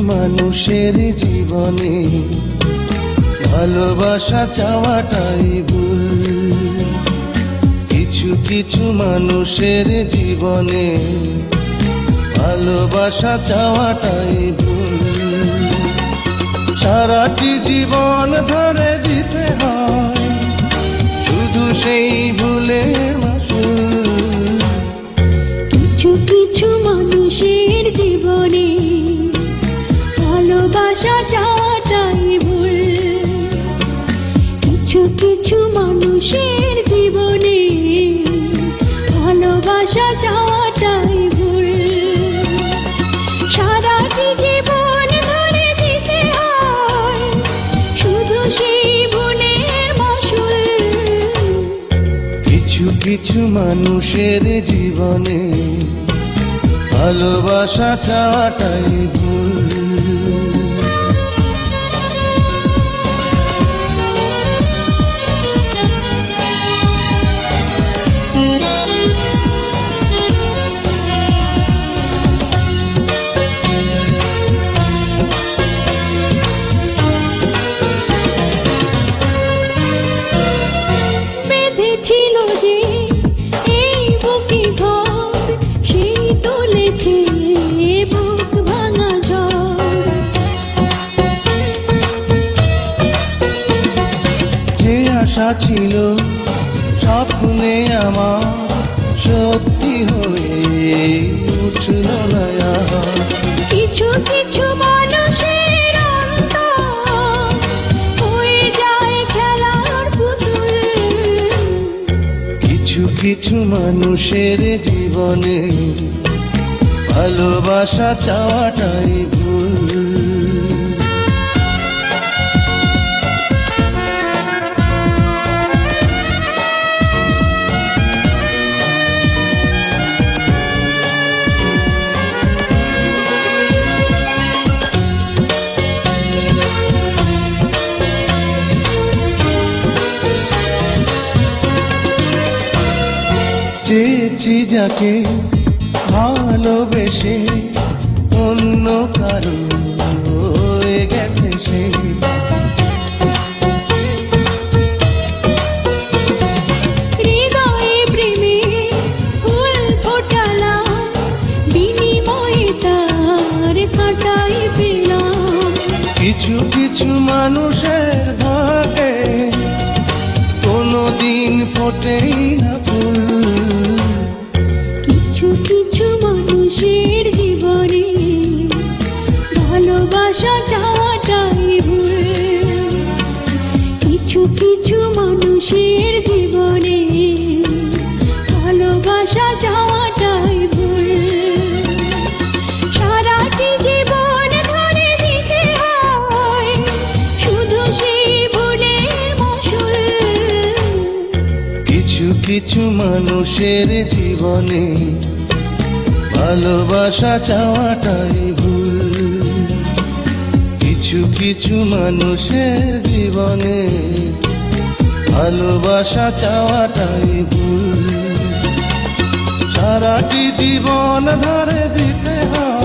মানুষের জীবনে ভালোবাসা চাওয়াটাই ভুল। কিছু কিছু মানুষের জীবনে ভালোবাসা চাওয়াটাই ভুল। সারাটি জীবন ধরে দিতে হয় শুধু সেই ভুলের মাসুল। কিছু কিছু মানুষের জীবনে ভালোবাসা চাওয়াটাই ভুল। কিছু কিছু মানুষের জীবনে ভালোবাসা চাওয়াটাই ভুল। সারাটি জীবন ধরে দিতে হয় শুধু সেই ভুলের মাসুল। কিছু কিছু মানুষের জীবনে ভালোবাসা চাওয়াটাই ভুল। ছিল যে এই বুকে ঘর, সেই তুলেছে বুক ভাঙা ঝড়। যে আশা ছিল স্বপ্নে আমার সত্যি হয়ে উঠল না আর। কিছু কিছু মানুষের অন্তর হয়ে যায় খেলার পুতুল। কিছু কিছু মানুষের জীবনে ভালোবাসা চাওয়াটাই ভুল। চেয়েছি যাকে ভালোবেসে অন্য কারো হয়ে গেছে সে। হৃদয়ে প্রেমে ফুল ফোটালাম, বিনিময়ে তার কাঁটাই পেলাম। কিছু কিছু মানুষের ভাগে কোনোদিন ফোটেই না ফুল। কিছু কিছু মানুষের জীবনে ভালোবাসা চাওয়াটাই ভুল। কিছু কিছু মানুষের জীবনে ভালোবাসা চাওয়াটাই ভুল। সারাটি জীবন ধরে দিতে হয় শুধু সেই ভুলের মাসুল। কিছু কিছু মানুষের জীবনে ভালোবাসা চাওয়াটাই ভুল। কিছু কিছু মানুষের জীবনে ভালোবাসা চাওয়াটাই ভুল। সারাটি জীবন ধরে দিতে হয়